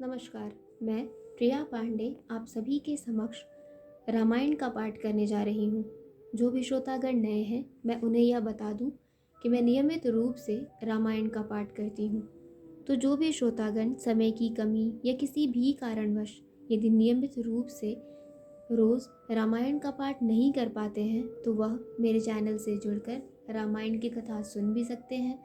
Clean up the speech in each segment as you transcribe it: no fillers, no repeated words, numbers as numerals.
नमस्कार। मैं प्रिया पांडे आप सभी के समक्ष रामायण का पाठ करने जा रही हूँ। जो भी श्रोतागण नए हैं मैं उन्हें यह बता दूँ कि मैं नियमित रूप से रामायण का पाठ करती हूँ। तो जो भी श्रोतागण समय की कमी या किसी भी कारणवश यदि नियमित रूप से रोज़ रामायण का पाठ नहीं कर पाते हैं तो वह मेरे चैनल से जुड़कर रामायण की कथा सुन भी सकते हैं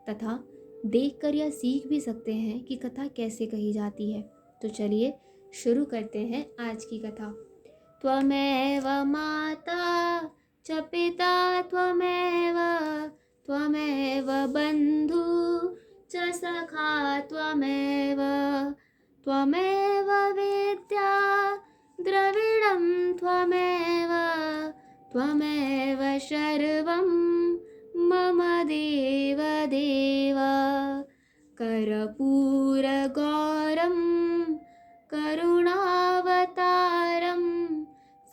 तथा देखकर या सीख भी सकते हैं कि कथा कैसे कही जाती है। तो चलिए शुरू करते हैं आज की कथा। त्वमेव माता च पिता त्वमेव त्वमेव बन्धु च सखा त्वमेव त्वमेव विद्या द्रविणं त्वमेव त्वमेव सर्वं मम देवदेव कर्पूरगौरं करुणावतारं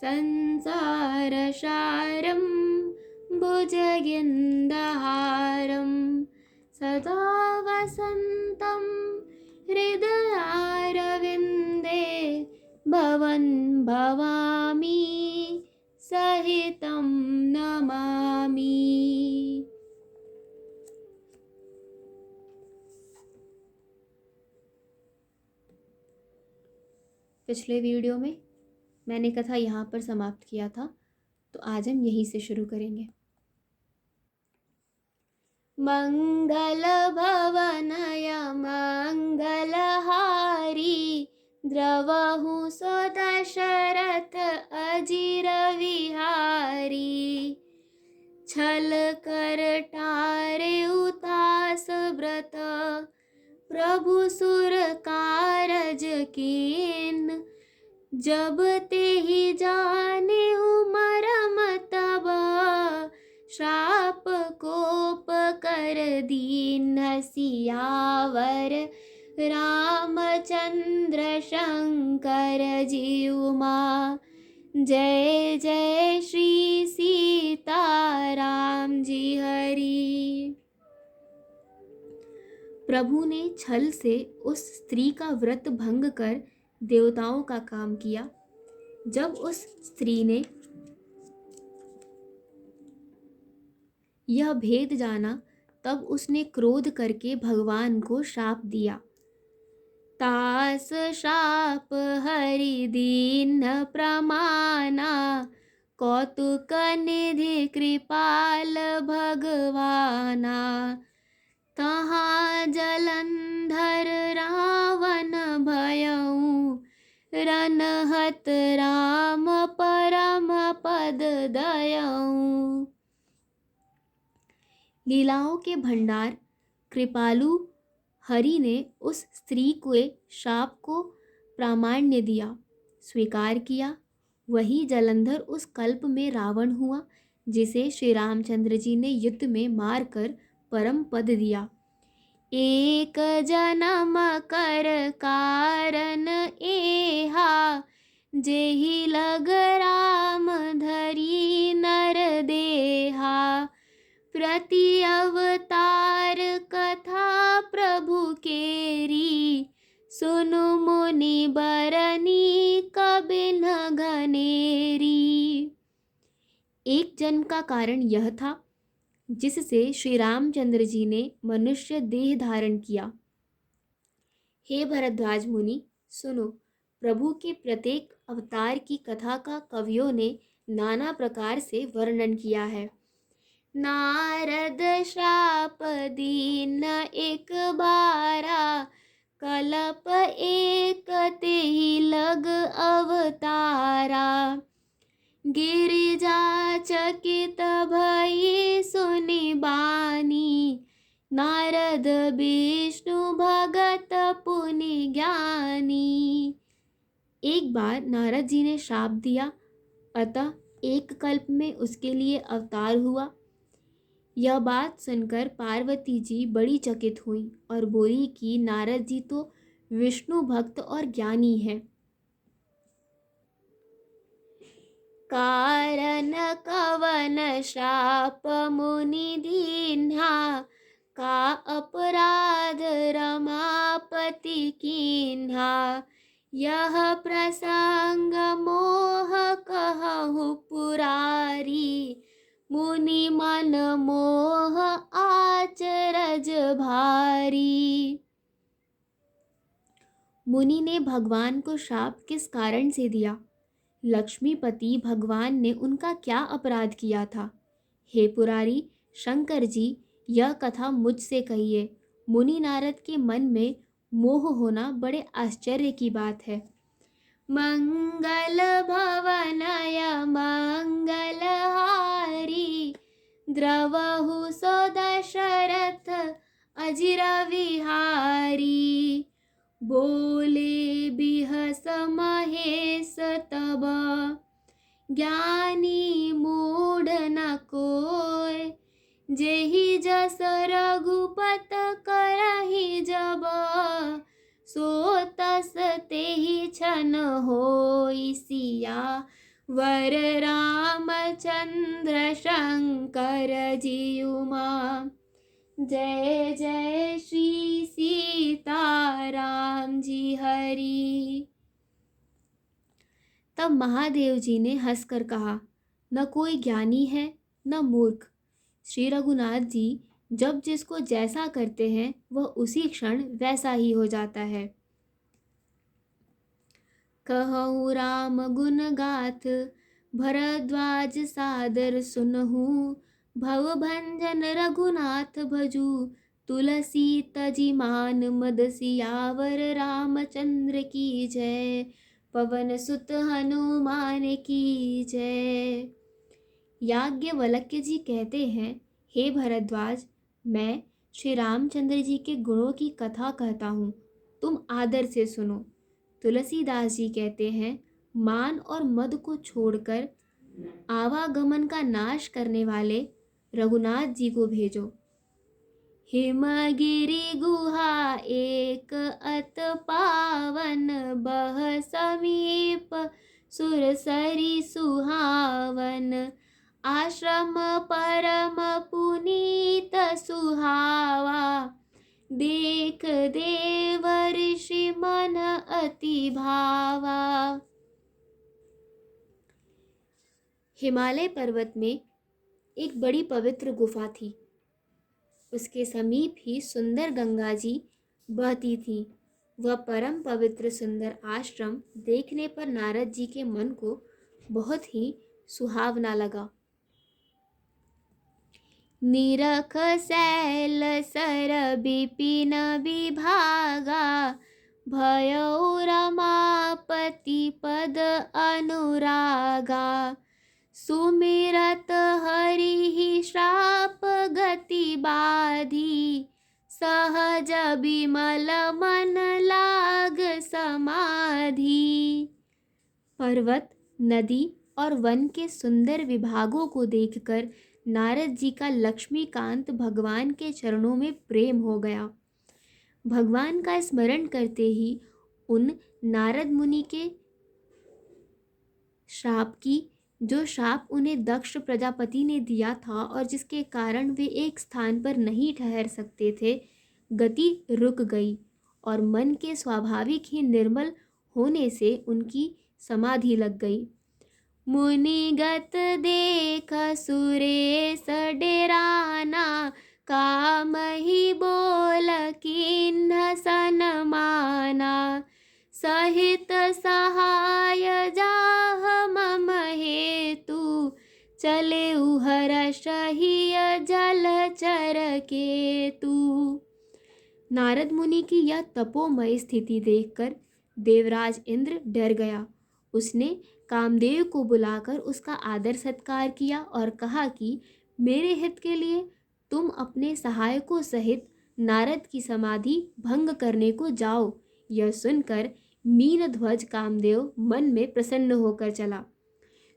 संसारसारं भुजगेन्दहारं सदा वसन्तं हृदयारविन्दे भवन् भवामि सहितं नमामि। पिछले वीडियो में मैंने कथा यहाँ पर समाप्त किया था, तो आज हम यहीं से शुरू करेंगे। मंगल भवनय मंगलहारी द्रवहु सो दशरथ अजिर विहारी छल कर टारे उतास व्रत प्रभु सुर कारज कीन जब ते ही जाने मरम तब श्राप कोप कर दीन सियावर रामचंद्र शंकर जीउमा जय जय श्री सीताराम जी हरि। प्रभु ने छल से उस स्त्री का व्रत भंग कर देवताओं का काम किया। जब उस स्त्री ने यह भेद जाना तब उसने क्रोध करके भगवान को शाप दिया। तास शाप हरि दीन प्रमाना कौतुक निधि कृपाल भगवाना तहाँ जलंधर रावण भयऊ रनहत राम परम पद दयऊ। लीलाओं के भंडार कृपालु हरि ने उस स्त्री के शाप को प्रामाण्य दिया, स्वीकार किया। वही जलंधर उस कल्प में रावण हुआ जिसे श्री रामचंद्र जी ने युद्ध में मारकर परम पद दिया। एक जन्म कर कारण एहा जेहि लग राम धरी नर देहा प्रति अवतार कथा प्रभु केरी सुनु मुनि बरनी कबिन घनेरी। एक जन्म का कारण यह था जिससे श्री रामचंद्र जी ने मनुष्य देह धारण किया। हे भरद्वाज मुनि सुनो, प्रभु के प्रत्येक अवतार की कथा का कवियों ने नाना प्रकार से वर्णन किया है। नारद शाप दीन एक बारा कलप एक तेहि लग अवतारा गिरिजा चकित भई सुनि बानी नारद विष्णु भगत पुनि ज्ञानी। एक बार नारद जी ने शाप दिया, अतः एक कल्प में उसके लिए अवतार हुआ। यह बात सुनकर पार्वती जी बड़ी चकित हुई और बोली कि नारद जी तो विष्णु भक्त और ज्ञानी हैं। कारण कवन शाप मुनि दीन्हा का अपराध रमापति कीन्हा, यह प्रसंग मोह कहु पुरारी, मुनि मन मोह आचरज भारी। मुनि ने भगवान को श्राप किस कारण से दिया? लक्ष्मीपति भगवान ने उनका क्या अपराध किया था? हे पुरारी, शंकर जी, यह कथा मुझसे कहिए। मुनि नारद के मन में मोह होना बड़े आश्चर्य की बात है। मंगल भवनय मंगलहारी, द्रवहु सो दशरथ अजिर विहारी, बोले बिहस महेश तब, ज्ञानी मूढ़ न कोय, जेहि जस रघुपत करहि जब, सो तस तेहि छन होई सिया, वर रामचंद्र शंकर जी उमा। जय जय श्री सीताराम जी हरि। तब महादेव जी ने हंसकर कहा, न कोई ज्ञानी है न मूर्ख। श्री रघुनाथ जी जब जिसको जैसा करते हैं वह उसी क्षण वैसा ही हो जाता है। कहूँ राम गुण गाथ, भरद्वाज सादर सुनहु, भव भंजन रघुनाथ भजू, तुलसी तजि मान मद सियावर रामचंद्र की जय, पवन सुत हनुमान की जय। याज्ञवल्क्य जी कहते हैं, हे भरद्वाज, मैं श्री रामचंद्र जी के गुणों की कथा कहता हूँ, तुम आदर से सुनो। तुलसीदास जी कहते हैं, मान और मद को छोड़कर आवागमन का नाश करने वाले रघुनाथ जी को भेजो। हिमगिरि गुहा एक अत पावन, बह समीप सुरसरी सुहावन, आश्रम परम पुनीत सुहावा, देख देव ऋषि मन अति भावा। हिमालय पर्वत में एक बड़ी पवित्र गुफा थी। उसके समीप ही सुंदर गंगा जी बहती थी। वह परम पवित्र सुंदर आश्रम देखने पर नारद जी के मन को बहुत ही सुहावना लगा। निरख शैल सर विपिन विभागा, भयउ रमापति पद अनुरागा, सुमिरत हरि श्राप गति बाधी, सहज बिमल मन लाग समाधि। पर्वत, नदी और वन के सुंदर विभागों को देखकर नारद जी का लक्ष्मीकांत भगवान के चरणों में प्रेम हो गया। भगवान का स्मरण करते ही उन नारद मुनि के जो शाप उन्हें दक्ष प्रजापति ने दिया था और जिसके कारण वे एक स्थान पर नहीं ठहर सकते थे, गति रुक गई और मन के स्वाभाविक ही निर्मल होने से उनकी समाधि लग गई। मुनिगत देख सुरेश डेराना, काम ही बोल किन्ह सनमाना, सहित सहाय जाह मम हेतु, चले उहर शहिय जलचर केतु। नारद मुनि की यह तपोमय स्थिति देखकर देवराज इंद्र डर गया। उसने कामदेव को बुलाकर उसका आदर सत्कार किया और कहा कि मेरे हित के लिए तुम अपने सहायकों सहित नारद की समाधि भंग करने को जाओ। यह सुनकर मीनध्वज कामदेव मन में प्रसन्न होकर चला।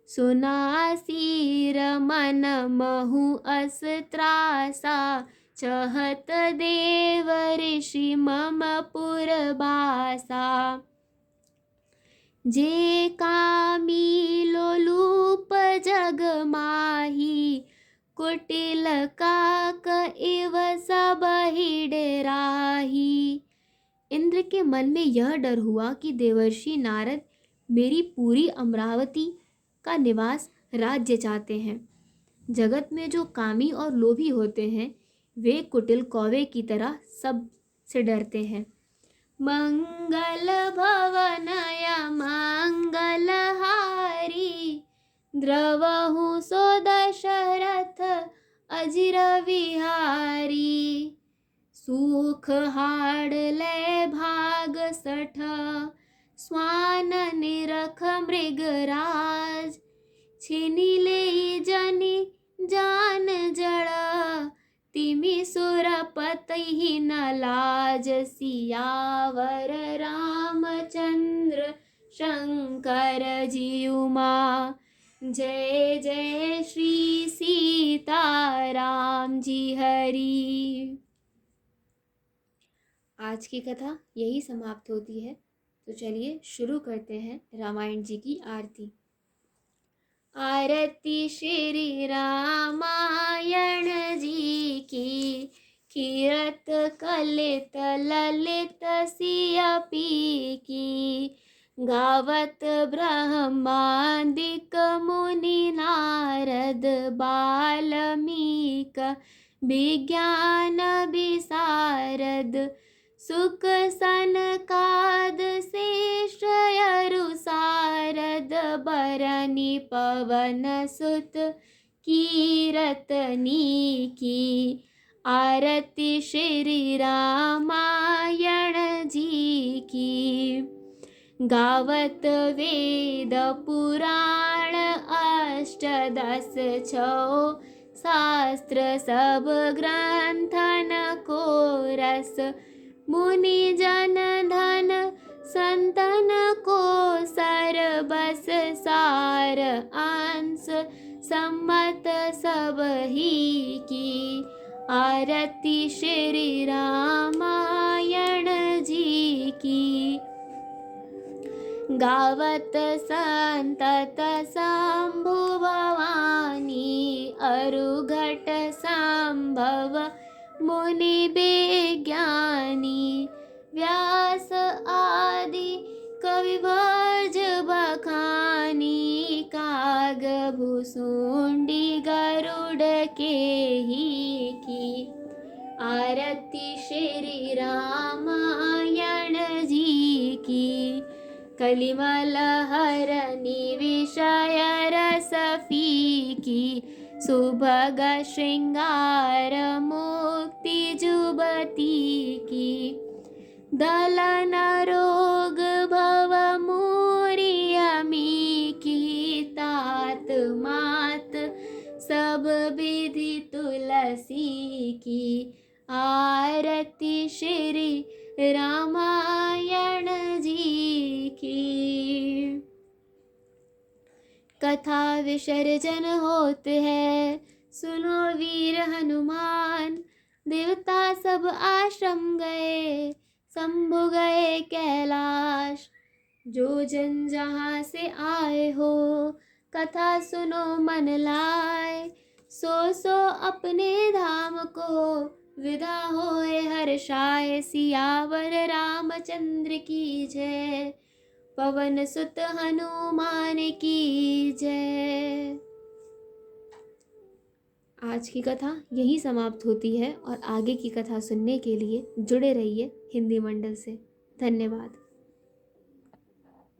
सुनासीर मन महु अस त्रासा, चहत देव ऋषि मम पुरबासा, जे कामी लोलूप जग माही, कुटिल काक इव सब ही डेराही। इंद्र के मन में यह डर हुआ कि देवर्षि नारद मेरी पूरी अमरावती का निवास राज्य चाहते हैं। जगत में जो कामी और लोभी होते हैं वे कुटिल कौवे की तरह सब से डरते हैं। मंगल भवनय मंगलहारी, द्रवहु सो दशरथ अजिर विहारी। सुख हाड़ ले भाग सठ, स्वान निरख मृगराज। छिनी ले जनि जान जड़, तिमि सुरपति न लाज। सियावर रामचंद्र शंकर जी उमा, जय जय श्री सीताराम जी हरि। आज की कथा यही समाप्त होती है। तो चलिए शुरू करते हैं रामायण जी की आरती। आरती श्री रामायण जी की, कीरत कलित ललित सिया पी की। गावत ब्रह्मादिक मुनि नारद, बाल्मीक विज्ञान विशारद। सुख सनकाद शेष अरु सारद, बरनी पवन सुत कीरतनी की। आरती श्री रामायण जी की। गावत वेद पुराण अष्टदश छौ, शास्त्र सब ग्रंथन को रस। मुनि जन धन संतन को सर, बस सार अंश सम्मत सब ही की। आरती श्री रामायण जी की। गावत संतत शंभु भवानी, अरुघट संभव मुनि विज्ञानी। व्यास आदि कविवर्ज बखानी, काग भुसुंडी गरुड़ के ही की। आरती श्री रामायण जी की। कलिमल हरनि विषय रस फीकी, सुभग श्रृंगार मुक्ति जुबती की। दलन रोग भव मूरी अमी की, तात मात सब विधि तुलसी की। आरती श्री रामायण जी की। कथा विसर्जन होत है, सुनो वीर हनुमान। देवता सब आश्रम गए, शंभु गए कैलाश। जो जन जहाँ से आए हो, कथा सुनो मन लाए। सो सो अपने धाम को विदा होए हर्षाय। सियावर रामचंद्र की जय, पवन सुत हनुमान की जय। आज की कथा यही समाप्त होती है और आगे की कथा सुनने के लिए जुड़े रहिए हिंदी मंडल से। धन्यवाद।